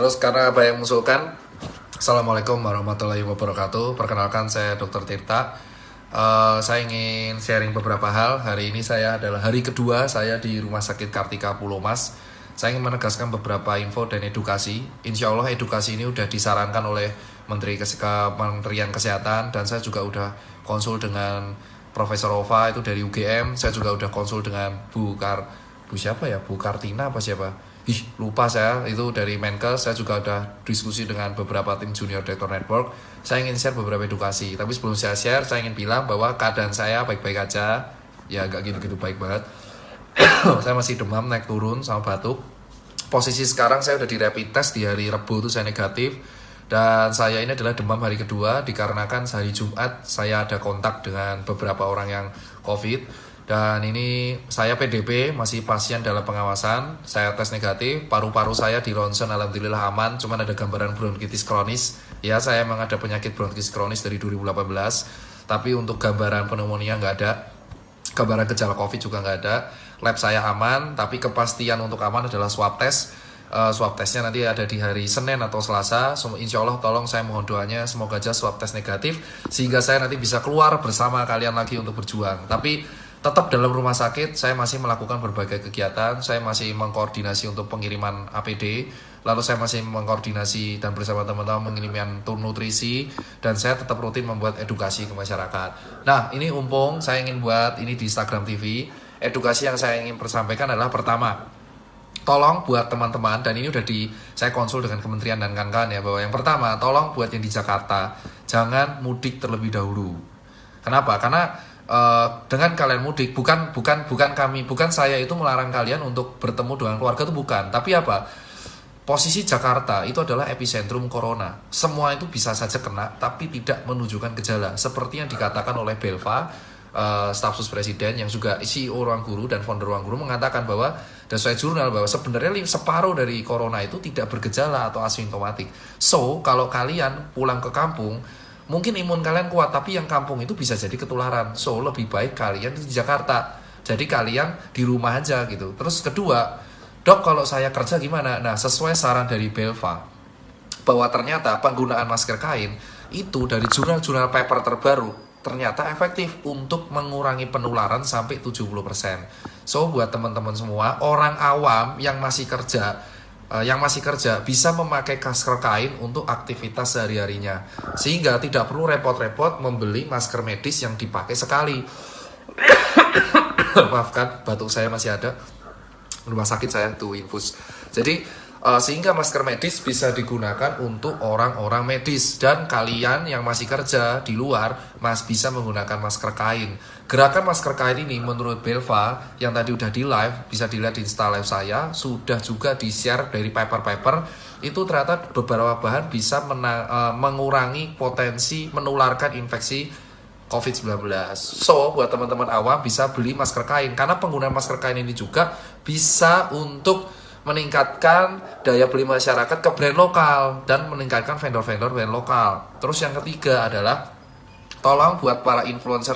Terus karena banyak mengusulkan, Assalamualaikum warahmatullahi wabarakatuh. Perkenalkan saya Dr. Tirta. Saya ingin sharing beberapa hal. Hari ini saya adalah hari kedua saya di Rumah Sakit Kartika Pulomas. Saya ingin menegaskan beberapa info dan edukasi. Insya Allah edukasi ini sudah disarankan oleh Kementerian Kesehatan, dan saya juga udah konsul dengan Profesor Ova itu dari UGM. Saya juga udah konsul dengan Bu Kartina apa siapa? Lupa saya, itu dari Menkes. Saya juga udah diskusi dengan beberapa tim Junior Doctor Network. Saya ingin share beberapa edukasi. Tapi sebelum saya share, saya ingin bilang bahwa keadaan saya baik-baik aja. Ya gak gitu-gitu baik banget. Saya masih demam, naik turun, sama batuk. Posisi sekarang saya udah di rapid test di hari Rabu itu saya negatif. Dan saya ini adalah demam hari kedua, dikarenakan hari Jumat saya ada kontak dengan beberapa orang yang COVID. Dan ini saya PDP, masih pasien dalam pengawasan. Saya tes negatif, paru-paru saya di ronsen alhamdulillah aman. Cuman ada gambaran bronkitis kronis. Ya, saya memang ada penyakit bronkitis kronis dari 2018. Tapi untuk gambaran pneumonia nggak ada. Gambaran gejala COVID juga nggak ada. Lab saya aman, tapi kepastian untuk aman adalah swab test. Swab testnya nanti ada di hari Senin atau Selasa. Insya Allah tolong saya mohon doanya semoga aja swab test negatif, sehingga saya nanti bisa keluar bersama kalian lagi untuk berjuang. Tapi tetap dalam rumah sakit, saya masih melakukan berbagai kegiatan. Saya masih mengkoordinasi untuk pengiriman APD. Lalu saya masih mengkoordinasi dan bersama teman-teman pengiriman tur nutrisi. Dan saya tetap rutin membuat edukasi ke masyarakat. Nah, ini umpung saya ingin buat ini di Instagram TV. Edukasi yang saya ingin sampaikan adalah pertama, tolong buat teman-teman, dan ini udah saya konsul dengan kementerian dan kawan-kawan ya, bahwa yang pertama, tolong buat yang di Jakarta, jangan mudik terlebih dahulu. Kenapa? Karena dengan kalian mudik, bukan saya itu melarang kalian untuk bertemu dengan keluarga, itu bukan. Tapi apa? Posisi Jakarta itu adalah epicentrum corona. Semua itu bisa saja kena, tapi tidak menunjukkan gejala. Seperti yang dikatakan oleh Belva, staf sus presiden, yang juga CEO Ruang Guru dan founder Ruang Guru, mengatakan bahwa dan sesuai jurnal bahwa sebenarnya separuh dari corona itu tidak bergejala atau asimptomatik. So, kalau kalian pulang ke kampung, mungkin imun kalian kuat, tapi yang kampung itu bisa jadi ketularan. So, lebih baik kalian di Jakarta. Jadi kalian di rumah aja gitu. Terus kedua, dok kalau saya kerja gimana? Nah, sesuai saran dari Belva, bahwa ternyata penggunaan masker kain itu dari jurnal-jurnal paper terbaru ternyata efektif untuk mengurangi penularan sampai 70%. So, buat teman-teman semua, orang awam yang masih kerja bisa memakai masker kain untuk aktivitas sehari-harinya, sehingga tidak perlu repot-repot membeli masker medis yang dipakai sekali. Maafkan, batuk saya masih ada. Rumah sakit saya tuh infus. Jadi sehingga masker medis bisa digunakan untuk orang-orang medis, dan kalian yang masih kerja di luar bisa menggunakan masker kain. Gerakan masker kain ini menurut Belva yang tadi udah di live, bisa dilihat di Insta live saya, sudah juga di-share dari paper-paper. Itu ternyata beberapa bahan bisa mengurangi potensi menularkan infeksi COVID-19. So, buat teman-teman awam bisa beli masker kain, karena penggunaan masker kain ini juga bisa untuk meningkatkan daya beli masyarakat ke brand lokal dan meningkatkan vendor-vendor brand lokal. Terus yang ketiga adalah tolong buat para influencer,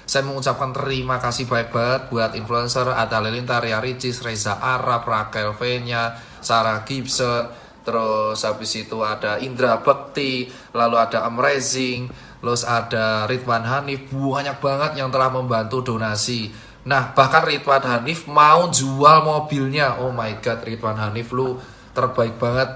saya mengucapkan terima kasih banyak banget buat influencer Atta Halilintar, Ria Ricis, Reza Arab, Raquel Venya, Sarah Gibson, terus habis itu ada Indra Bekti, lalu ada Amazing, terus ada Ridwan Hanif, banyak banget yang telah membantu donasi. Nah, bahkan Ridwan Hanif mau jual mobilnya. Oh my god, Ridwan Hanif, lu terbaik banget.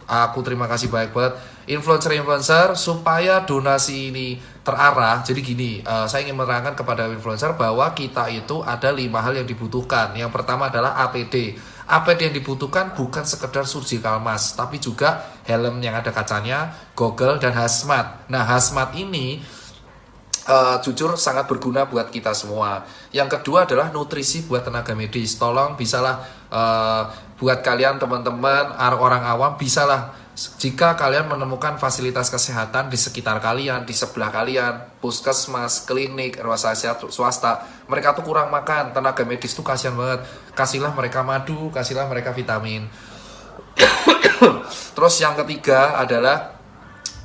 Aku terima kasih banyak banget. Influencer supaya donasi ini terarah. Jadi gini, saya ingin menerangkan kepada influencer bahwa kita itu ada 5 hal yang dibutuhkan. Yang pertama adalah APD. APD yang dibutuhkan bukan sekedar surgical mask, tapi juga helm yang ada kacanya, goggle, dan hazmat. Nah, hazmat ini jujur sangat berguna buat kita semua. Yang kedua adalah nutrisi buat tenaga medis. Tolong bisalah buat kalian teman-teman orang awam, bisalah jika kalian menemukan fasilitas kesehatan di sekitar kalian, di sebelah kalian, puskesmas, klinik, rumah sakit swasta, mereka tuh kurang makan, tenaga medis tuh kasihan banget. Kasihlah mereka madu, kasihlah mereka vitamin. Terus yang ketiga adalah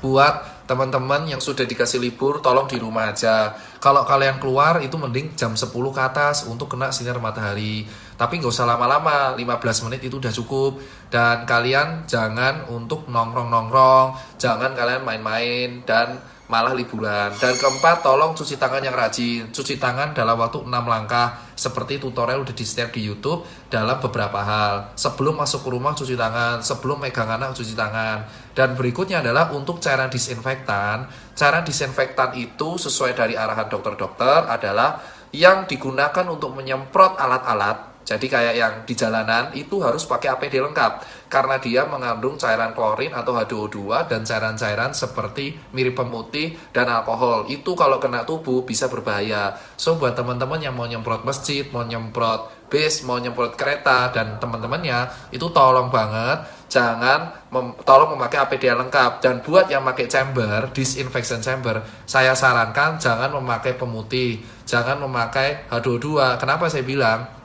buat teman-teman yang sudah dikasih libur, tolong di rumah aja. Kalau kalian keluar itu mending jam 10 ke atas untuk kena sinar matahari. Tapi nggak usah lama-lama, 15 menit itu udah cukup. Dan kalian jangan untuk nongkrong-nongkrong, jangan kalian main-main dan malah liburan. Dan keempat, tolong cuci tangan yang rajin. Cuci tangan dalam waktu 6 langkah seperti tutorial udah di-share di YouTube dalam beberapa hal. Sebelum masuk ke rumah cuci tangan, sebelum megang anak cuci tangan. Dan berikutnya adalah untuk cairan disinfektan. Cairan disinfektan itu sesuai dari arahan dokter-dokter adalah yang digunakan untuk menyemprot alat-alat. Jadi kayak yang di jalanan itu harus pakai APD lengkap karena dia mengandung cairan klorin atau H2O2 dan cairan-cairan seperti mirip pemutih dan alkohol. Itu kalau kena tubuh bisa berbahaya. So buat teman-teman yang mau nyemprot masjid, mau nyemprot bis, mau nyemprot kereta dan teman-temannya itu tolong banget tolong memakai APD yang lengkap. Dan buat yang pakai chamber, disinfection chamber, saya sarankan jangan memakai pemutih, jangan memakai H2O2. Kenapa saya bilang?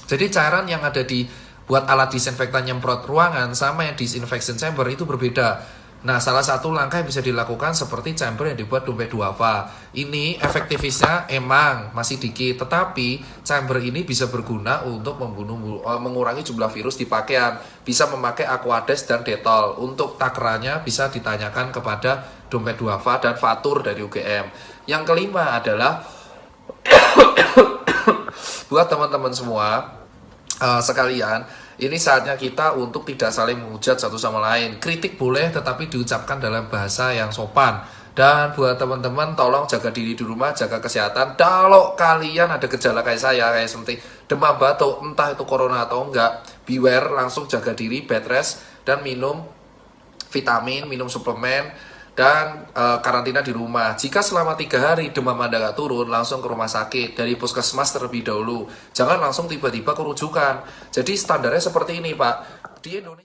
Jadi cairan yang ada di buat alat disinfektan nyemprot ruangan sama yang disinfection chamber itu berbeda. Nah, salah satu langkah yang bisa dilakukan seperti chamber yang dibuat dompet duafa. Ini efektivitasnya emang masih dikit, tetapi chamber ini bisa berguna untuk mengurangi jumlah virus di pakaian. Bisa memakai Aquades dan Dettol. Untuk takarannya bisa ditanyakan kepada dompet duafa dan Fatur dari UGM. Yang kelima adalah buat teman-teman semua sekalian, ini saatnya kita untuk tidak saling menghujat satu sama lain. Kritik boleh tetapi diucapkan dalam bahasa yang sopan. Dan buat teman-teman tolong jaga diri di rumah, jaga kesehatan. Kalau kalian ada gejala kayak saya, kayak seperti demam batuk, entah itu corona atau enggak, beware, langsung jaga diri, bed rest, dan minum vitamin, minum suplemen, dan karantina di rumah. Jika selama 3 hari demam Anda nggak turun, langsung ke rumah sakit dari puskesmas terlebih dahulu. Jangan langsung tiba-tiba ke rujukan. Jadi standarnya seperti ini, Pak. Di Indonesia